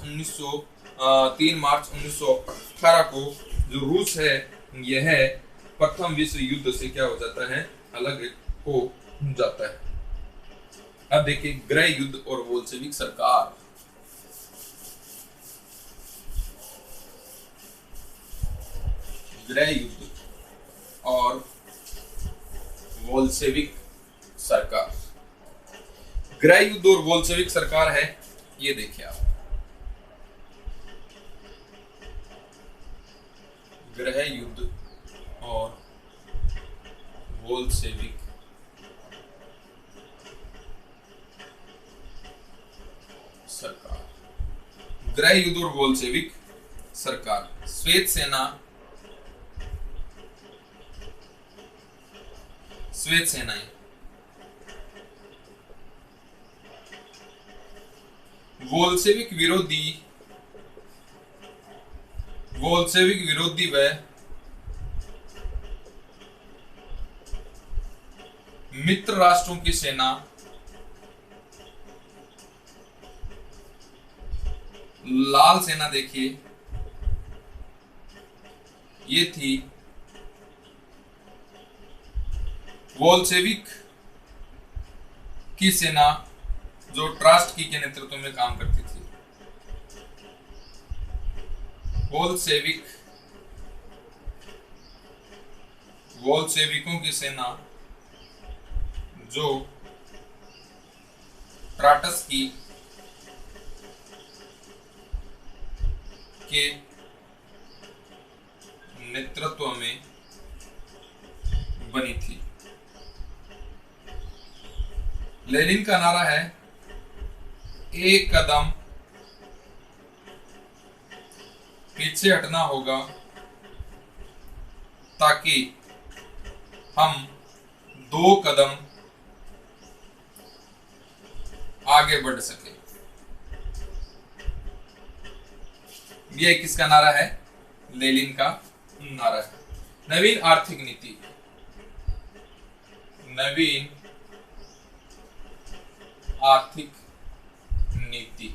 Speaker 1: 1918 को जो रूस है यह प्रथम विश्व युद्ध से क्या हो जाता है, अलग हो जाता है। अब देखिए गृह युद्ध और बोल्शेविक सरकार। गृह युद्ध और बोल्शेविक सरकार। गृह युद्ध और बोल्शेविक सरकार है, ये देखिए आप, गृह युद्ध और बोल्शेविक सरकार। गृह युद्ध और बोल्शेविक सरकार। श्वेत सेनाएं बोल्शेविक विरोधी व मित्र राष्ट्रों की सेना लाल सेना देखिए, ये थी बोल्शेविक की सेना जो ट्रास्टकी के नेतृत्व में काम करती थी। बोल्शेविकों की सेना जो ट्राटस्की के नेतृत्व में बनी थी। लेनिन का नारा है, एक कदम पीछे हटना होगा ताकि हम 2 कदम आगे बढ़ सके। ये किसका नारा है? लेनिन का नारा है। नवीन आर्थिक नीति, नवीन आर्थिक नीति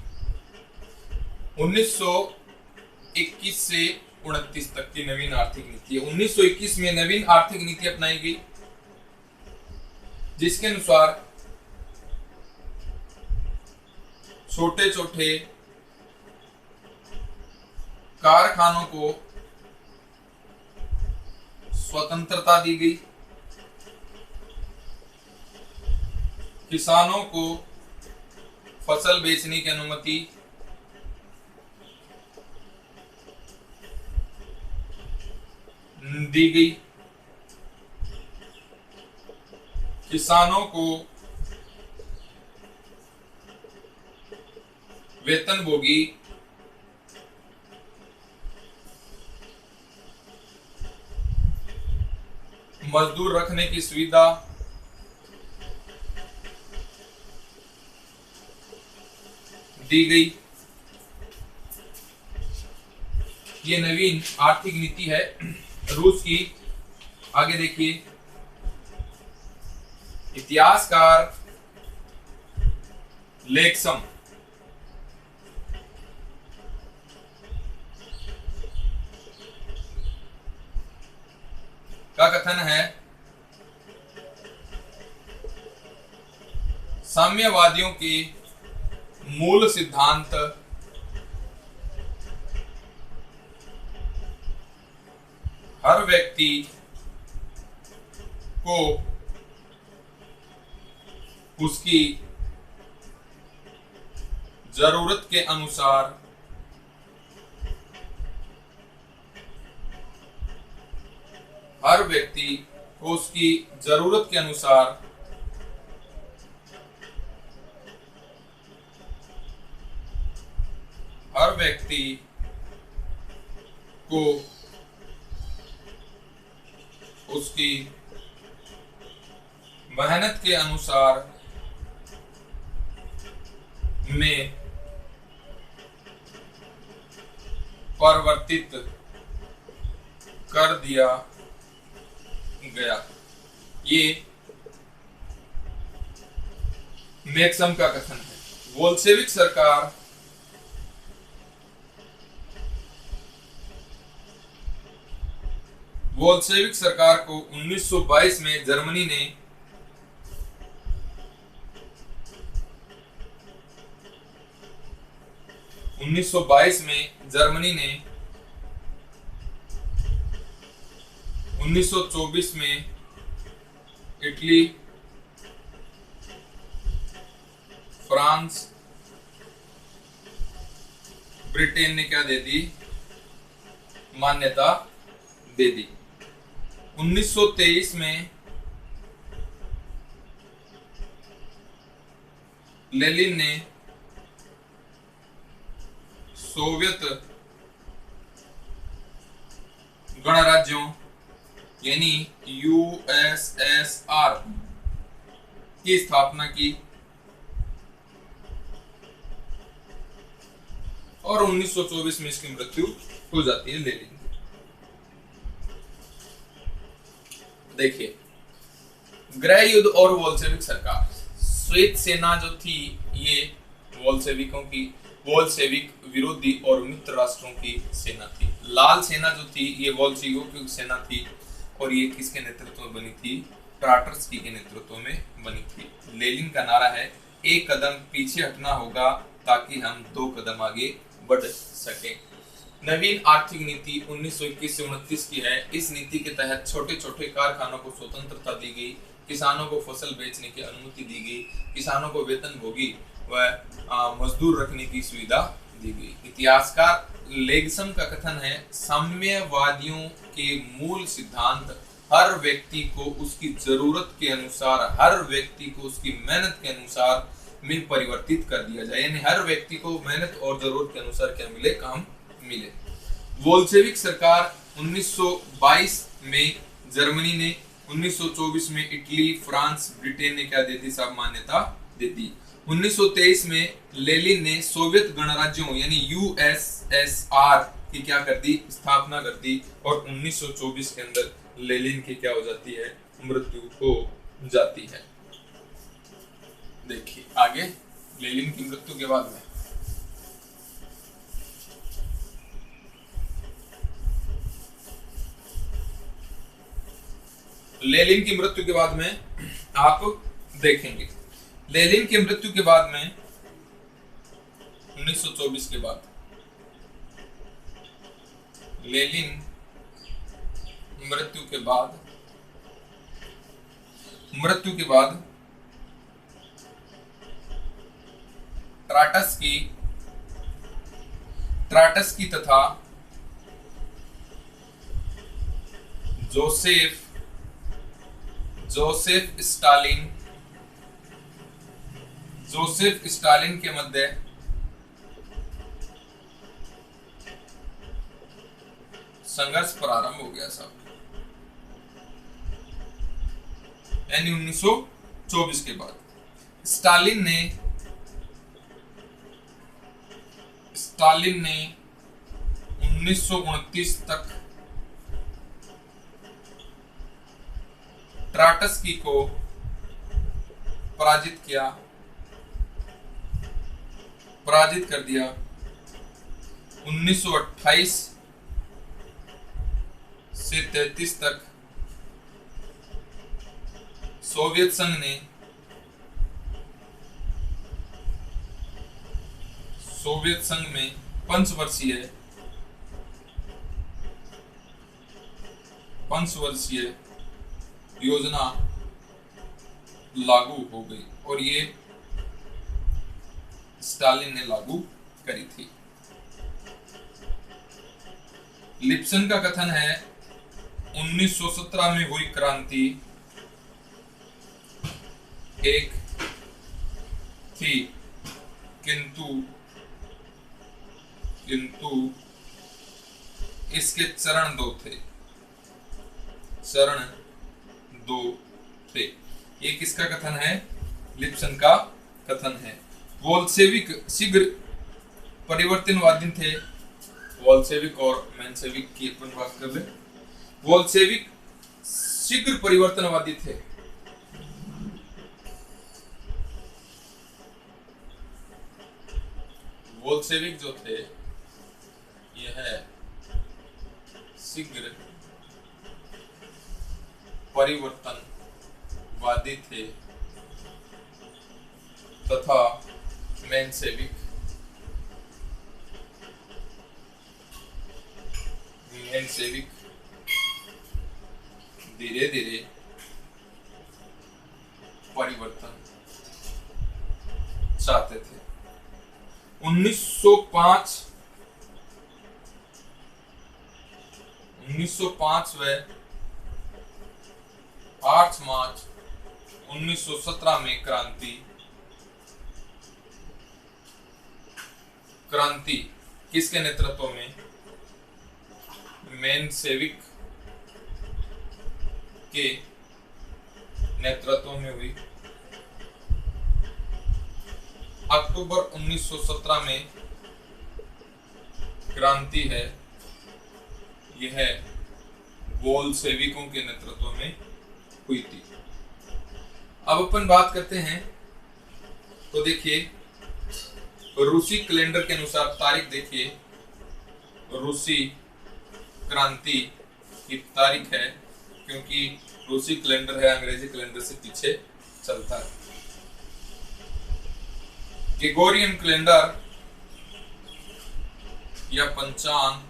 Speaker 1: 1921 से 29 तक की नवीन आर्थिक नीति है। 1921 में नवीन आर्थिक नीति अपनाई गई, जिसके अनुसार छोटे छोटे कारखानों को स्वतंत्रता दी गई, किसानों को फसल बेचने की अनुमति दी गई, किसानों को वेतनभोगी मजदूर रखने की सुविधा दी गई। ये नवीन आर्थिक नीति है रूस की। आगे देखिए, इतिहासकार लेक्सम का कथन है, साम्यवादियों के मूल सिद्धांत हर व्यक्ति को उसकी जरूरत के अनुसार हर व्यक्ति को उसकी जरूरत के अनुसार हर व्यक्ति को उसकी मेहनत के अनुसार में परिवर्तित कर दिया गया। ये मैक्सम का कथन है। बोल्शेविक सरकार को 1922 में जर्मनी ने 1924 में इटली, फ्रांस, ब्रिटेन ने क्या दे दी, मान्यता दे दी। 1923 में लेनिन ने सोवियत गणराज्यों यानी यूएसएसआर की स्थापना की और 1924 में इसकी मृत्यु हो जाती है लेनिन। देखिए, गृह युद्ध और बोल्शेविक सरकार। श्वेत सेना जो थी ये बोल्शेविक विरोधी और मित्र राष्ट्रों की सेना थी। लाल सेना जो थी ये बोल्शेविकों की सेना थी और ये किसके नेतृत्व में बनी थी, ट्राटर्स्की के नेतृत्व में बनी थी। लेनिन का नारा है, एक कदम पीछे हटना होगा ताकि हम 2 कदम आगे बढ़ सके। नवीन आर्थिक नीति 1921 से 29 की है। इस नीति के तहत छोटे छोटे कारखानों को स्वतंत्रता दी गई, किसानों को फसल बेचने की अनुमति दी गई, किसानों को वेतनभोगी व मजदूर रखने की सुविधा दी गई। इतिहासकार लेग्सम का कथन है, साम्यवादियों के मूल सिद्धांत हर व्यक्ति को उसकी जरूरत के अनुसार, हर व्यक्ति को उसकी मेहनत के अनुसार में परिवर्तित कर दिया जाए, यानी हर व्यक्ति को मेहनत और जरूरत के अनुसार क्या मिले, काम मिले। बोल्शेविक सरकार 1922 में जर्मनी ने, 1924 में इटली, फ्रांस, ब्रिटेन ने क्या दे दी, सब मान्यता दे दी। 1923 में लेनिन ने सोवियत गणराज्यों यानी यूएसएसआर की क्या कर दी, स्थापना कर दी और 1924 के अंदर लेनिन की क्या हो जाती है, मृत्यु हो जाती है। देखिए आगे लेनिन की मृत्यु के बाद में लेनिन की मृत्यु के बाद में आप देखेंगे, लेनिन की मृत्यु के बाद में 1924 के बाद लेनिन मृत्यु के बाद ट्राटस्की तथा जोसेफ स्टालिन के मध्य संघर्ष प्रारंभ हो गया साहब, यानी 1924 के बाद स्टालिन ने 1929 तक ट्राटस्की को पराजित कर दिया। 1928 से 33 तक सोवियत संघ में पंचवर्षीय योजना लागू हो गई और ये स्टालिन ने लागू करी थी। लिप्सन का कथन है, 1917 में हुई क्रांति एक थी किंतु इसके चरण दो थे। ये किसका कथन है, लिप्सन का कथन है। बोल्शेविक शीघ्र परिवर्तनवादी थे, बोल्शेविक और मेंशेविक की अपन बात कर ले। बोल्शेविक शीघ्र परिवर्तनवादी थे, बोल्शेविक जो थे यह शीघ्र परिवर्तनवादी थे तथा मेंशेविक धीरे धीरे परिवर्तन चाहते थे। 1905 व 8 मार्च 1917 में क्रांति किसके नेतृत्व में? मेनसेविक के नेतृत्व में हुई। अक्टूबर 1917 में क्रांति है, यह बोल्शेविकों के नेतृत्व में हुई थी। अब अपन बात करते हैं तो देखिए रूसी कैलेंडर के अनुसार तारीख देखिए, रूसी क्रांति की तारीख है, क्योंकि रूसी कैलेंडर है अंग्रेजी कैलेंडर से पीछे चलता है। ग्रेगोरियन कैलेंडर या पंचांग,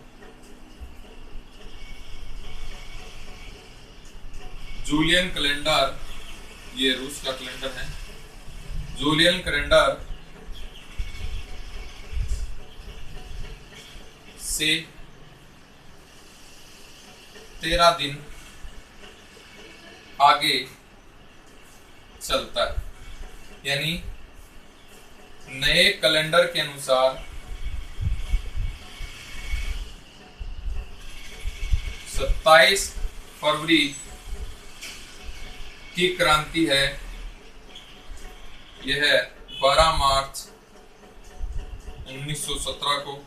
Speaker 1: जूलियन कैलेंडर, ये रूस का कैलेंडर है। जूलियन कैलेंडर से 13 दिन आगे चलता है, यानी नए कैलेंडर के अनुसार 27 फरवरी की क्रांति है, यह 12 मार्च 1917 को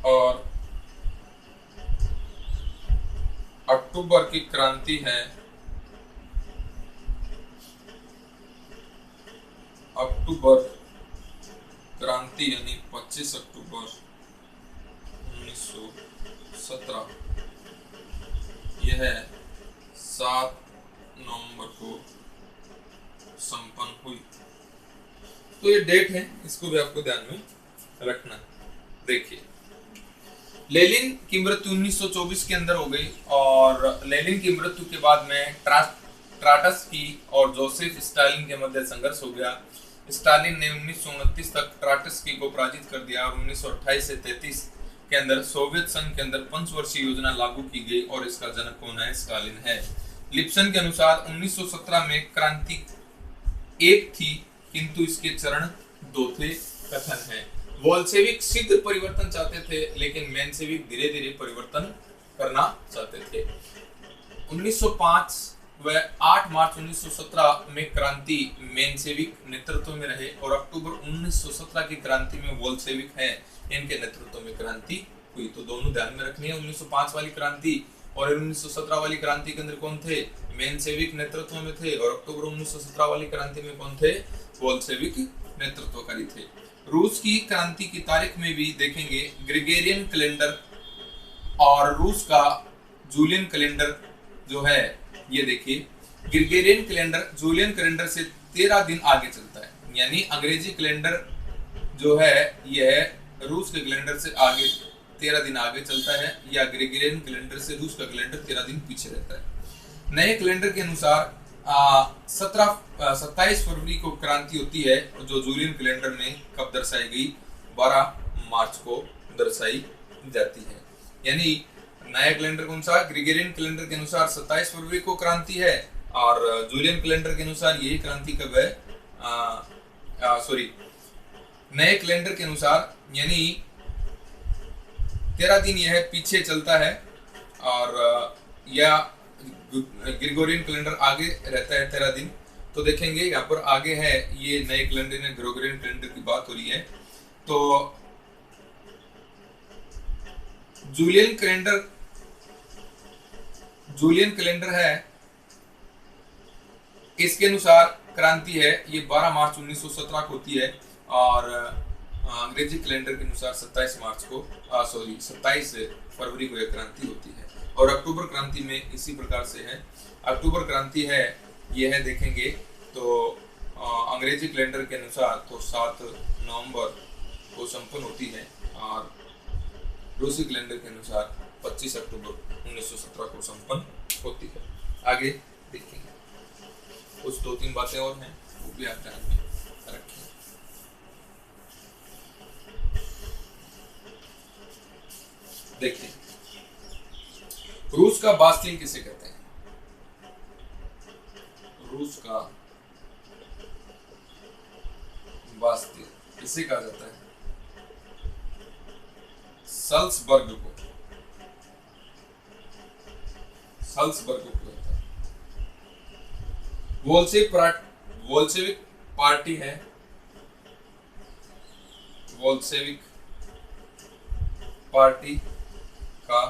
Speaker 1: और अक्टूबर की क्रांति है अक्टूबर क्रांति यानी 25 अक्टूबर 1917, यह 7 नवंबर को संपन्न हुई। तो ये डेट है, इसको भी आपको ध्यान में रखना। देखिए लेनिन की मृत्यु 1924 के अंदर हो गई और लेनिन की मृत्यु के बाद में ट्राटस्की और जोसेफ स्टालिन के मध्य संघर्ष हो गया। स्टालिन ने 1929 तक ट्राटस्की को पराजित कर दिया और 1928 से 33 के अंदर सोवियत संघ के अंदर पंचवर्षीय योजना लागू की गई और इसका जनक कौन है? स्टालिन है। लिप्सन के अनुसार 1917 में क्रांति एक थी किंतु इसके चरण 2 थे, कथन है। बोल्शेविक शीघ्र परिवर्तन चाहते थे लेकिन मेनसेविक धीरे धीरे परिवर्तन करना चाहते थे। 1905 व 8 मार्च 1917 में क्रांति मेनसेविक नेतृत्व में रहे और अक्टूबर 1917 की क्रांति में बोल्शेविक हैं, इनके नेतृत्व में क्रांति हुई। तो दोनों ध्यान में रखनी है। 1905 वाली क्रांति और 1917 वाली क्रांति के अंदर कौन थे? मेनसेविक नेतृत्व में थे और अक्टूबर 1917 वाली क्रांति में कौन थे? बोल्शेविक नेतृत्वकारी थे। रूस की क्रांति की तारीख में भी देखेंगे ग्रेगोरियन कैलेंडर और रूस का जूलियन कैलेंडर जो है, ये देखिए ग्रेगोरियन कैलेंडर जूलियन कैलेंडर से 13 दिन आगे चलता है, यानी अंग्रेजी कैलेंडर जो है यह रूस के कैलेंडर से आगे 13 दिन आगे चलता है, या ग्रेगोरियन कैलेंडर से रूस का कैलेंडर 13 दिन पीछे रहता है। नए कैलेंडर के अनुसार 27 फरवरी को क्रांति होती है जो जूलियन कैलेंडर में कब दर्शाई गई? 12 मार्च को दर्शाई जाती है। यानी नया कैलेंडर कौन सा? ग्रेगोरियन कैलेंडर के अनुसार 27 फरवरी को क्रांति है और जूलियन कैलेंडर के अनुसार यही क्रांति कब है? नए कैलेंडर के अनुसार यानी 13 दिन यह पीछे चलता है और या ग्रेगोरियन कैलेंडर आगे रहता है 13 दिन। तो देखेंगे यहाँ पर आगे है, ये नए कैलेंडर में ग्रेगोरियन कैलेंडर की बात हो रही है। तो जूलियन कैलेंडर है, इसके अनुसार क्रांति है ये 12 मार्च 1917 को होती है और अंग्रेजी कैलेंडर के अनुसार 27 फरवरी को यह क्रांति होती है। और अक्टूबर क्रांति में इसी प्रकार से है। अक्टूबर क्रांति है यह है, देखेंगे तो अंग्रेजी कैलेंडर के अनुसार तो 7 नवंबर को संपन्न होती है और रूसी कैलेंडर के अनुसार 25 अक्टूबर 1917 को संपन्न होती है। आगे देखेंगे, कुछ 2-3 बातें और हैं, वो भी आप ध्यान में रखें। देखिए, रूस का बास्तिल किसे कहते हैं? रूस का बास्तिल किसे कहा जाता है? सल्सबर्ग को कहता है। वोल्शेविक पार्टी है, वोल्शेविक पार्टी का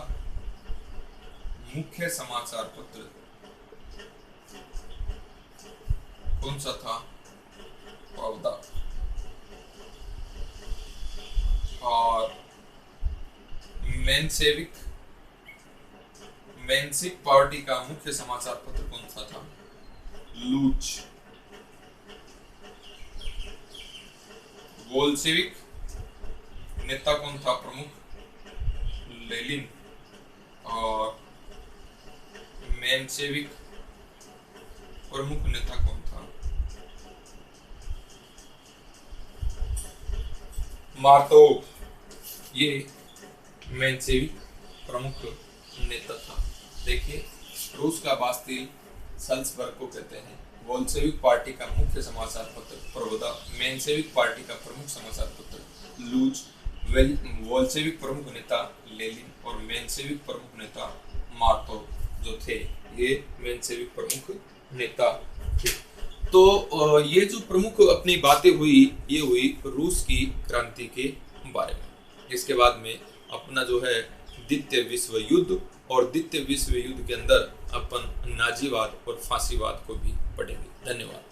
Speaker 1: मुख्य समाचार पत्र कौन सा था? pravda। और मेंसिक पार्टी का मुख्य समाचार पत्र कौन सा था? लूच। बोल्शेविक नेता कौन था प्रमुख? लेनिन। और मेंशेविक प्रमुख नेता कौन था? मार्तोव। ये मेंशेविक प्रमुख नेता था। देखिए, रूस का बास्तिल सल्सबर्ग को कहते हैं। बोल्शेविक पार्टी का मुख्य समाचार पत्र pravda, मेंशेविक पार्टी का प्रमुख समाचार पत्र लूज, बोल्शेविक प्रमुख नेता लेनिन और मेंशेविक प्रमुख नेता मार्तोव जो थे, ये मेंशेविक प्रमुख नेता थे। तो ये जो प्रमुख अपनी बातें हुई, ये हुई रूस की क्रांति के बारे में। इसके बाद में अपना जो है द्वितीय विश्व युद्ध, और द्वितीय विश्व युद्ध के अंदर अपन नाजीवाद और फांसीवाद को भी पढ़ेंगे। धन्यवाद।